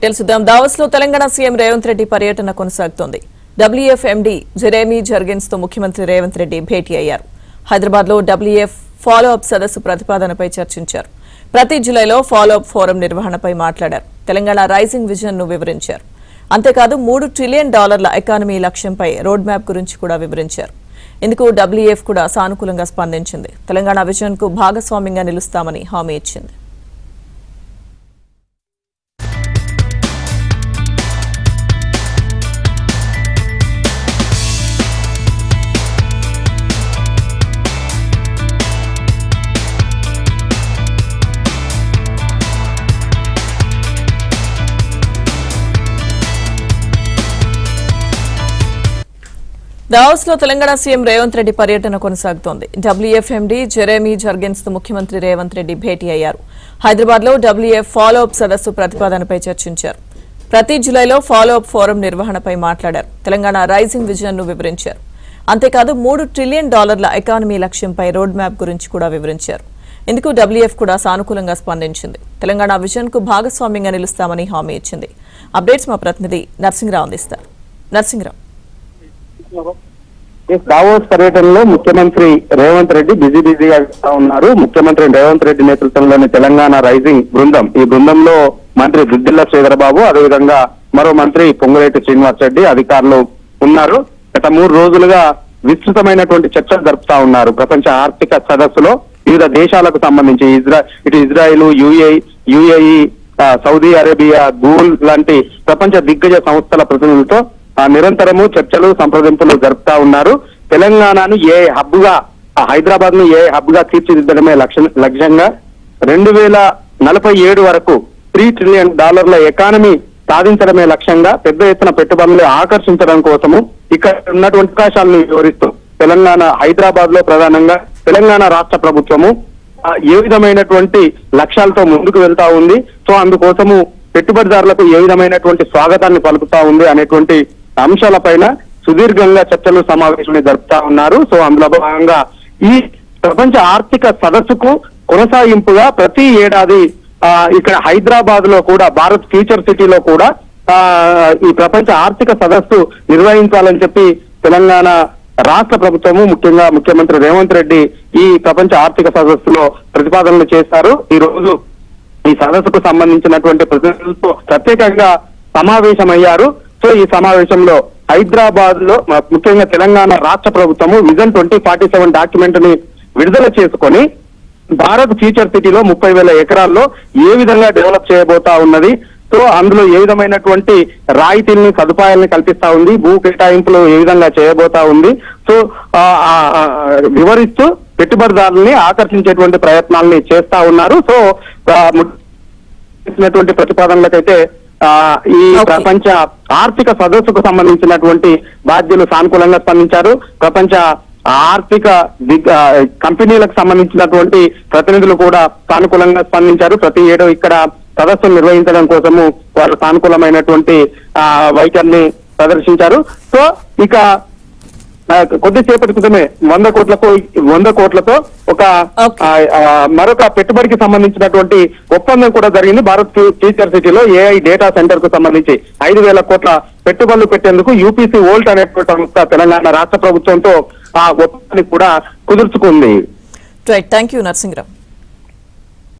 తెలుసుదాం. Davos లో Telangana CM Revanth Reddy పర్యటన కొనసాగుతోంది. WF MD జెరెమీ జర్గెన్స్ తో ముఖ్యమంత్రి రేవంత్ రెడ్డి భేటీ అయ్యారు. హైదరాబాద్ లో WF ఫాలో అప్ సదస్సు ప్రతిపాదనపై చర్చించారు. ప్రతి జిల్లాలో ఫాలో అప్ ఫోరం నిర్వహణపై మాట్లాడారు. తెలంగాణ రైజింగ్ విజన్ ను వివరించారు. అంతేకాదు $3 ట్రిలియన్ ఎకానమీ లక్ష్యంపై రోడ్ మ్యాప్ గురించి కూడా వివరించారు. ఇందుకు WF కూడా సానుకూలంగా స్పందించింది. తెలంగాణ విజన్ కు భాగస్వామ్యంగా నిలుస్తామని హామీ ఇచ్చింది. దావోస్ లో తెలంగాణ సీఎం రేవంత్ రెడ్డి పర్యటన కొనసాగుతోంది. WF MD జెరెమీ జర్గెన్స్ తో ముఖ్యమంత్రి రేవంత్ రెడ్డి భేటీ అయ్యారు. హైదరాబాద్ లో WF ఫాలో అప్ సదస్సు ప్రతిపాదనపై చర్చించారు. ప్రతి జిల్లాలో ఫాలో అప్ ఫోరం నిర్వహణపై మాట్లాడారు. తెలంగాణ రైజింగ్ విజన్ ను వివరించారు. అంతేకాదు $3 ట్రిలియన్ ఎకానమీ లక్ష్యంపై రోడ్ మ్యాప్ గురించి కూడా వివరించారు. ఇందుకు WF కూడా సానుకూలంగా స్పందించింది. తెలంగాణ విజన్ కు భాగస్వామ్యంగా నిలుస్తామని హామీ ఇచ్చింది. అప్డేట్స్ మా ప్రతినిధి నర్సింగ్రావు అందిస్తారు. నర్సింగ్రావు, దావోస్ పర్యటనలో ముఖ్యమంత్రి రేవంత్ రెడ్డి బిజీగా ఉన్నారు. ముఖ్యమంత్రి రేవంత్ రెడ్డి నేతృత్వంలోని తెలంగాణ రైజింగ్ బృందం, ఈ బృందంలో మంత్రి దుద్దిల్ల శ్రీధరబాబు, అదేవిధంగా మరో మంత్రి పొంగులేటి శ్రీనివాస్ రెడ్డి అధికారులు ఉన్నారు. గత 3 రోజులుగా విస్తృతమైనటువంటి చర్చలు జరుపుతా ఉన్నారు. ప్రపంచ ఆర్థిక సదస్సులో వివిధ దేశాలకు సంబంధించి ఇటు Israel, UAE, Saudi Arabia, Google లాంటి ప్రపంచ దిగ్గజ సంస్థల ప్రతినిధులతో నిరంతరము చర్చలు సంప్రదింపులు జరుపుతా ఉన్నారు. తెలంగాణను హైదరాబాద్ ను ఏ హబ్ గా తీర్చిదిద్దడమే లక్ష్యంగా 2047 వరకు $3 ట్రిలియన్ ఎకానమీ సాధించడమే లక్ష్యంగా పెద్ద ఎత్తున పెట్టుబడులు ఆకర్షించడం కోసము ఇక్కడ ఉన్నటువంటి అవకాశాలను వివరిస్తూ హైదరాబాద్ లో ప్రధానంగా తెలంగాణ రాష్ట్ర ప్రభుత్వము ఏ విధమైనటువంటి లక్ష్యాలతో ముందుకు వెళ్తా ఉంది, సో అందుకోసము పెట్టుబడిదారులకు ఏ విధమైనటువంటి స్వాగతాన్ని పలుకుతా ఉంది అనేటువంటి అంశాలపైన సుదీర్ఘంగా చర్చలు సమావేశాలు జరుపుతా ఉన్నారు. సో అందులో భాగంగా ఈ ప్రపంచ ఆర్థిక సదస్సుకు కొనసాగింపుగా ప్రతి ఏడాది ఇక్కడ హైదరాబాద్ లో కూడా భారత్ ఫ్యూచర్ సిటీలో కూడా ఈ ప్రపంచ ఆర్థిక సదస్సు నిర్వహించాలని చెప్పి తెలంగాణ రాష్ట్ర ప్రభుత్వము, ముఖ్యంగా ముఖ్యమంత్రి రేవంత్ రెడ్డి ఈ ప్రపంచ ఆర్థిక సదస్సులో ప్రతిపాదనలు చేశారు. ఈ రోజు ఈ సదస్సుకు సంబంధించినటువంటి ప్రతినిధులతో ప్రత్యేకంగా సమావేశమయ్యారు. సో ఈ సమావేశంలో హైదరాబాద్ లో ముఖ్యంగా తెలంగాణ రాష్ట్ర ప్రభుత్వము విజన్ 2047 డాక్యుమెంట్ ని విడుదల చేసుకొని భారత్ ఫ్యూచర్ సిటీలో 30,000 ఎకరాల్లో ఏ విధంగా డెవలప్ చేయబోతా ఉన్నది, సో అందులో ఏ విధమైనటువంటి రాయితీల్ని సదుపాయాలను కల్పిస్తా ఉంది, భూ కేటాయింపులు ఏ విధంగా చేయబోతా ఉంది, సో వివరిస్తూ పెట్టుబడిదారుల్ని ఆకర్షించేటువంటి ప్రయత్నాలని చేస్తా ఉన్నారు. సో ప్రతిపాదనలకైతే ఈ ప్రపంచ ఆర్థిక సదస్సుకు సంబంధించినటువంటి బాధ్యులు సానుకూలంగా స్పందించారు. ప్రపంచ ఆర్థిక కంపెనీలకు సంబంధించినటువంటి ప్రతినిధులు కూడా సానుకూలంగా స్పందించారు. ప్రతి ఏడు ఇక్కడ సదస్సును నిర్వహించడం కోసము వారు సానుకూలమైనటువంటి వైఖరిని ప్రదర్శించారు. సో ఇక కొద్దిసేపటి క్రితమే 100 కోట్లతో ఒక మరొక పెట్టుబడికి సంబంధించినటువంటి ఒప్పందం కూడా జరిగింది. భారత్ ఫ్యూచర్ సిటీలో AI డేటా సెంటర్ కు సంబంధించి 5,000 కోట్ల పెట్టుబడులు పెట్టేందుకు UPC వోల్ట్ అనేటువంటి సంస్థ తెలంగాణ రాష్ట్ర ప్రభుత్వంతో ఆ ఒప్పందాన్ని కూడా కుదుర్చుకుంది. Thank you Narsing Rao.